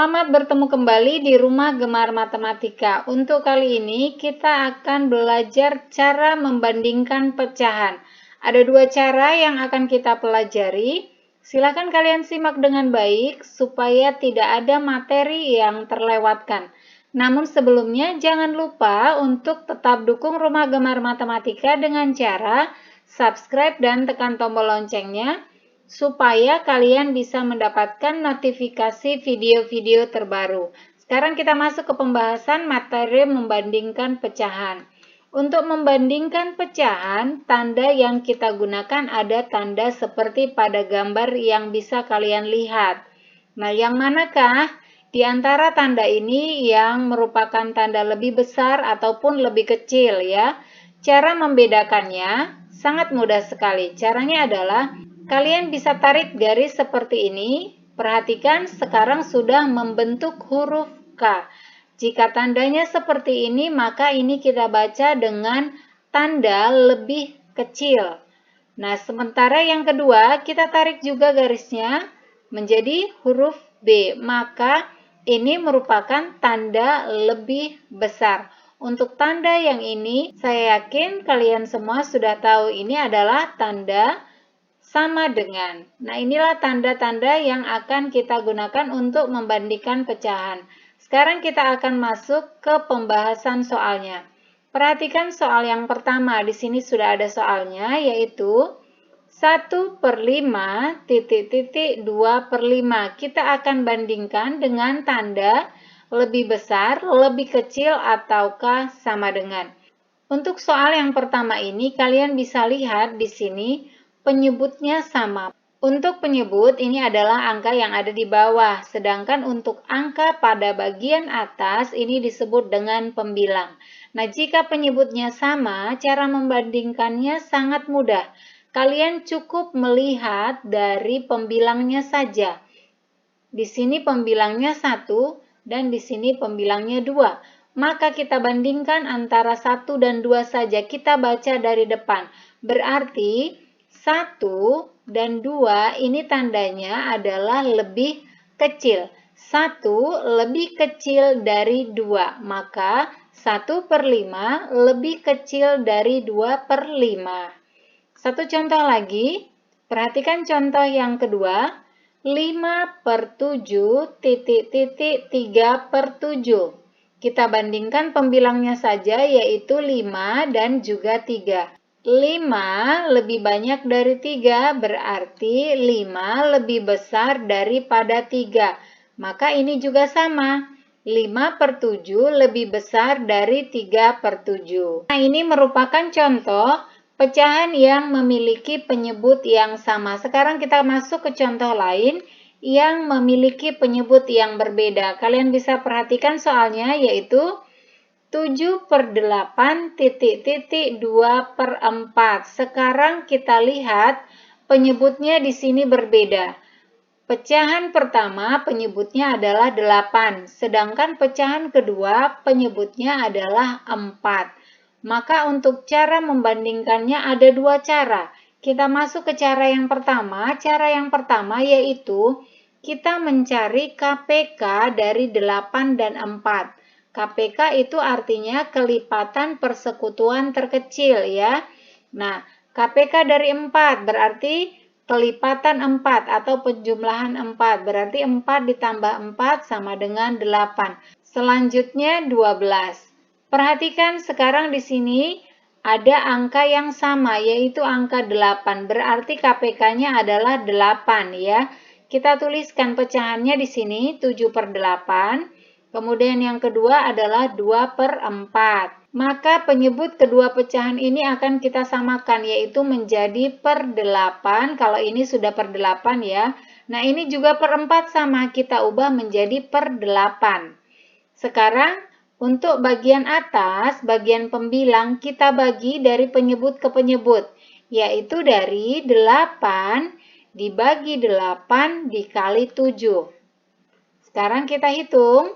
Selamat bertemu kembali di Rumah Gemar Matematika. Untuk kali ini kita akan belajar cara membandingkan pecahan. Ada dua cara yang akan kita pelajari. Silakan kalian simak dengan baik supaya tidak ada materi yang terlewatkan. Namun sebelumnya jangan lupa untuk tetap dukung Rumah Gemar Matematika dengan cara subscribe dan tekan tombol loncengnya, supaya kalian bisa mendapatkan notifikasi video-video terbaru. Sekarang kita masuk ke pembahasan materi membandingkan pecahan. Untuk membandingkan pecahan, tanda yang kita gunakan ada tanda seperti pada gambar yang bisa kalian lihat. Nah, yang manakah di antara tanda ini yang merupakan tanda lebih besar ataupun lebih kecil ya? Cara membedakannya sangat mudah sekali. Caranya adalah kalian bisa tarik garis seperti ini. Perhatikan sekarang sudah membentuk huruf K. Jika tandanya seperti ini, maka ini kita baca dengan tanda lebih kecil. Nah, sementara yang kedua, kita tarik juga garisnya menjadi huruf B. Maka ini merupakan tanda lebih besar. Untuk tanda yang ini, saya yakin kalian semua sudah tahu ini adalah tanda sama dengan. Nah, inilah tanda-tanda yang akan kita gunakan untuk membandingkan pecahan. Sekarang kita akan masuk ke pembahasan soalnya. Perhatikan soal yang pertama. Di sini sudah ada soalnya, yaitu 1/5 2/5. Kita akan bandingkan dengan tanda lebih besar, lebih kecil, ataukah sama dengan. Untuk soal yang pertama ini, kalian bisa lihat di sini penyebutnya sama. Untuk penyebut ini adalah angka yang ada di bawah, sedangkan untuk angka pada bagian atas ini disebut dengan pembilang. Nah, jika penyebutnya sama, cara membandingkannya sangat mudah. Kalian cukup melihat dari pembilangnya saja. Di sini pembilangnya 1 dan di sini pembilangnya 2. Maka kita bandingkan antara 1 dan 2 saja. Kita baca dari depan. Berarti 1 dan 2 ini tandanya adalah lebih kecil. 1 lebih kecil dari 2. Maka 1/5 lebih kecil dari 2/5. Satu contoh lagi. Perhatikan contoh yang kedua. 5/7 3/7. Kita bandingkan pembilangnya saja, yaitu 5 dan juga 3. 5 lebih banyak dari 3, berarti 5 lebih besar daripada 3. Maka ini juga sama. 5/7 lebih besar dari 3/7. Nah, ini merupakan contoh pecahan yang memiliki penyebut yang sama. Sekarang kita masuk ke contoh lain yang memiliki penyebut yang berbeda. Kalian bisa perhatikan soalnya, yaitu 7/8 2/4. Sekarang kita lihat penyebutnya di sini berbeda. Pecahan pertama penyebutnya adalah 8, sedangkan pecahan kedua penyebutnya adalah 4. Maka untuk cara membandingkannya ada dua cara. Kita masuk ke cara yang pertama. Cara yang pertama yaitu kita mencari KPK dari 8 dan 4. KPK itu artinya kelipatan persekutuan terkecil ya. Nah, KPK dari 4 berarti kelipatan 4 atau penjumlahan 4. Berarti 4 ditambah 4 sama dengan 8. Selanjutnya 12. Perhatikan sekarang di sini ada angka yang sama, yaitu angka 8. Berarti KPK-nya adalah 8 ya. Kita tuliskan pecahannya di sini 7/8. Kemudian yang kedua adalah 2/4. Maka penyebut kedua pecahan ini akan kita samakan, yaitu menjadi per 8. Kalau ini sudah per 8 ya. Nah, ini juga per 4 sama, kita ubah menjadi per 8. Sekarang untuk bagian atas, bagian pembilang, kita bagi dari penyebut ke penyebut, yaitu dari 8 dibagi 8 dikali 7. Sekarang kita hitung.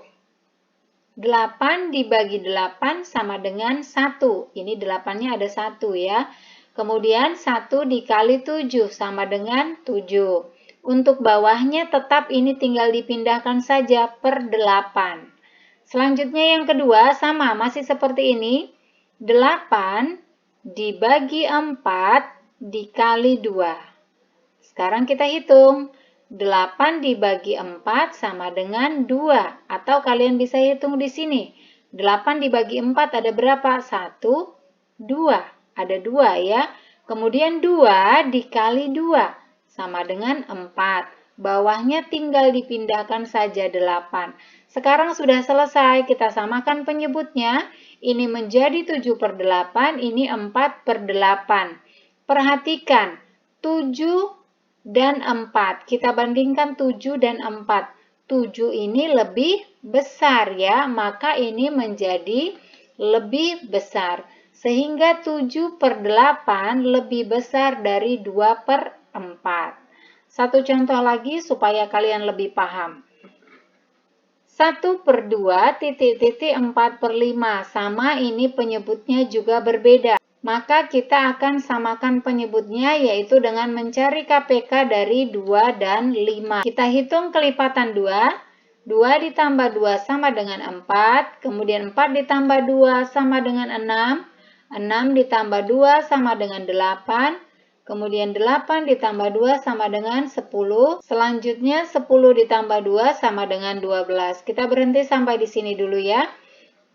8 dibagi 8 sama dengan 1. Ini 8-nya ada 1 ya. Kemudian 1 dikali 7 sama dengan 7. Untuk bawahnya tetap ini tinggal dipindahkan saja per 8. Selanjutnya yang kedua sama, masih seperti ini. 8 dibagi 4 dikali 2. Sekarang kita hitung. 8 dibagi 4 sama dengan 2. Atau kalian bisa hitung di sini. 8 dibagi 4 ada berapa? 1, 2. Ada 2 ya. Kemudian 2 dikali 2 sama dengan 4. Bawahnya tinggal dipindahkan saja 8. Sekarang sudah selesai, kita samakan penyebutnya. Ini menjadi 7/8, ini 4/8. Perhatikan, 7 dan 4. Kita bandingkan 7 dan 4. 7 ini lebih besar ya, maka ini menjadi lebih besar. Sehingga 7/8 lebih besar dari 2/4. Satu contoh lagi supaya kalian lebih paham. 1/2 titik-titik 4/5. Sama, ini penyebutnya juga berbeda. Maka kita akan samakan penyebutnya yaitu dengan mencari KPK dari 2 dan 5. Kita hitung kelipatan 2. 2 ditambah 2 sama dengan 4. Kemudian 4 ditambah 2 sama dengan 6. 6 ditambah 2 sama dengan 8. Kemudian 8 ditambah 2 sama dengan 10. Selanjutnya 10 ditambah 2 sama dengan 12. Kita berhenti sampai di sini dulu ya.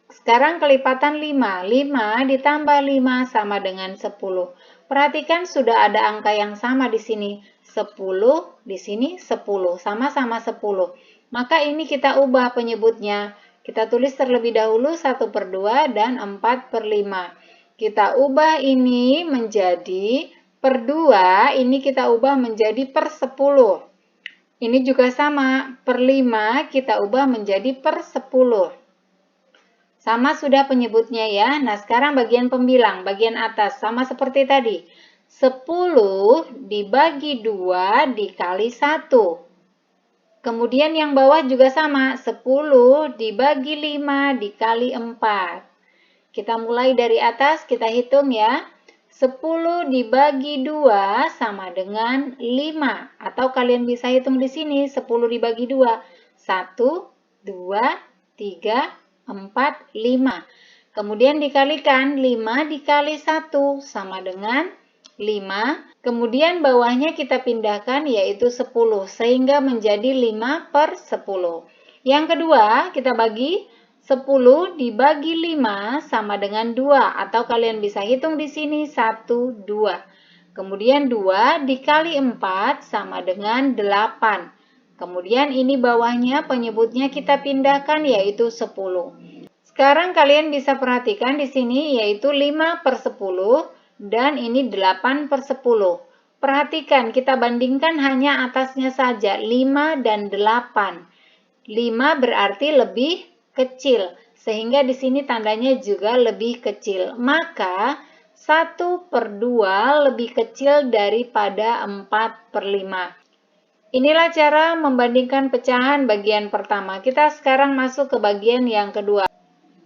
Sekarang kelipatan 5. 5 ditambah 5 sama dengan 10. Perhatikan sudah ada angka yang sama di sini. 10, di sini 10. Sama-sama 10. Maka ini kita ubah penyebutnya. Kita tulis terlebih dahulu 1/2 dan 4/5. Kita ubah ini menjadi per 2, ini kita ubah menjadi per 10. Ini juga sama, per 5 kita ubah menjadi per 10. Sama sudah penyebutnya ya. Nah, sekarang bagian pembilang, bagian atas, sama seperti tadi. 10 dibagi 2 dikali 1. Kemudian yang bawah juga sama, 10 dibagi 5 dikali 4. Kita mulai dari atas, kita hitung ya. 10 dibagi 2 sama dengan 5. Atau kalian bisa hitung di sini, 10 dibagi 2. 1, 2, 3, 4, 5. Kemudian dikalikan, 5 dikali 1 sama dengan 5. Kemudian bawahnya kita pindahkan yaitu 10. Sehingga menjadi 5/10. Yang kedua, kita bagi 10 dibagi 5 sama dengan 2, atau kalian bisa hitung di sini 1, 2. Kemudian 2 dikali 4 sama dengan 8. Kemudian ini bawahnya penyebutnya kita pindahkan yaitu 10. Sekarang kalian bisa perhatikan di sini yaitu 5/10 dan ini 8/10. Perhatikan, kita bandingkan hanya atasnya saja, 5 dan 8. 5 berarti lebih kecil, sehingga di sini tandanya juga lebih kecil. Maka 1/2 lebih kecil daripada 4/5. Inilah cara membandingkan pecahan bagian pertama. Kita sekarang masuk ke bagian yang kedua.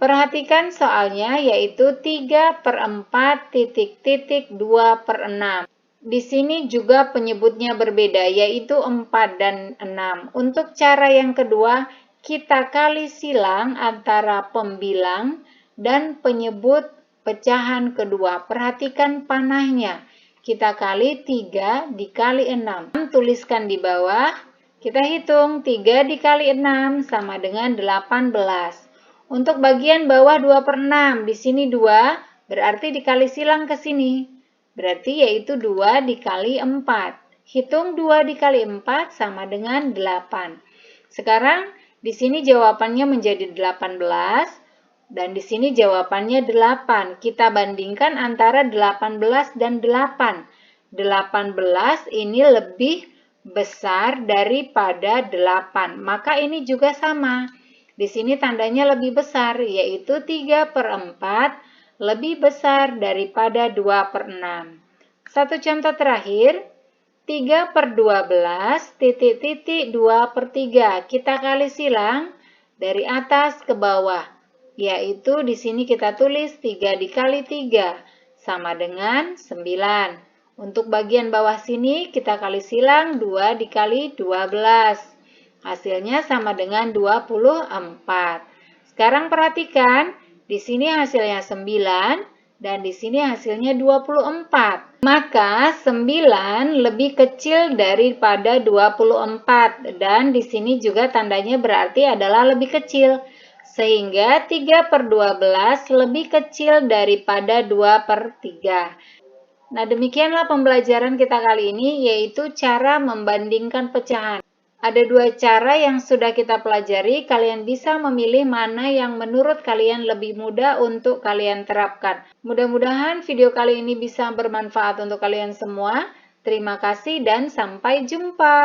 Perhatikan soalnya yaitu 3/4 titik-titik 2/6. Di sini juga penyebutnya berbeda yaitu 4 dan 6. Untuk cara yang kedua, kita kali silang antara pembilang dan penyebut pecahan kedua. Perhatikan panahnya. Kita kali 3 dikali 6. Tuliskan di bawah. Kita hitung 3 dikali 6 sama dengan 18. Untuk bagian bawah 2/6. Di sini 2 berarti dikali silang ke sini. Berarti yaitu 2 dikali 4. Hitung 2 dikali 4 sama dengan 8. Sekarang di sini jawabannya menjadi 18 dan di sini jawabannya 8. Kita bandingkan antara 18 dan 8. 18 ini lebih besar daripada 8. Maka ini juga sama. Di sini tandanya lebih besar yaitu 3/4 lebih besar daripada 2/6. Satu contoh terakhir. 3/12 titik-titik 2/3. Kita kali silang dari atas ke bawah. Yaitu di sini kita tulis 3 dikali 3 sama dengan 9. Untuk bagian bawah sini kita kali silang 2 dikali 12. Hasilnya sama dengan 24. Sekarang perhatikan, di sini hasilnya 9 dan di sini hasilnya 24. Maka 9 lebih kecil daripada 24 dan di sini juga tandanya berarti adalah lebih kecil. Sehingga 3/12 lebih kecil daripada 2/3. Nah, demikianlah pembelajaran kita kali ini, yaitu cara membandingkan pecahan. Ada dua cara yang sudah kita pelajari, kalian bisa memilih mana yang menurut kalian lebih mudah untuk kalian terapkan. Mudah-mudahan video kali ini bisa bermanfaat untuk kalian semua. Terima kasih dan sampai jumpa.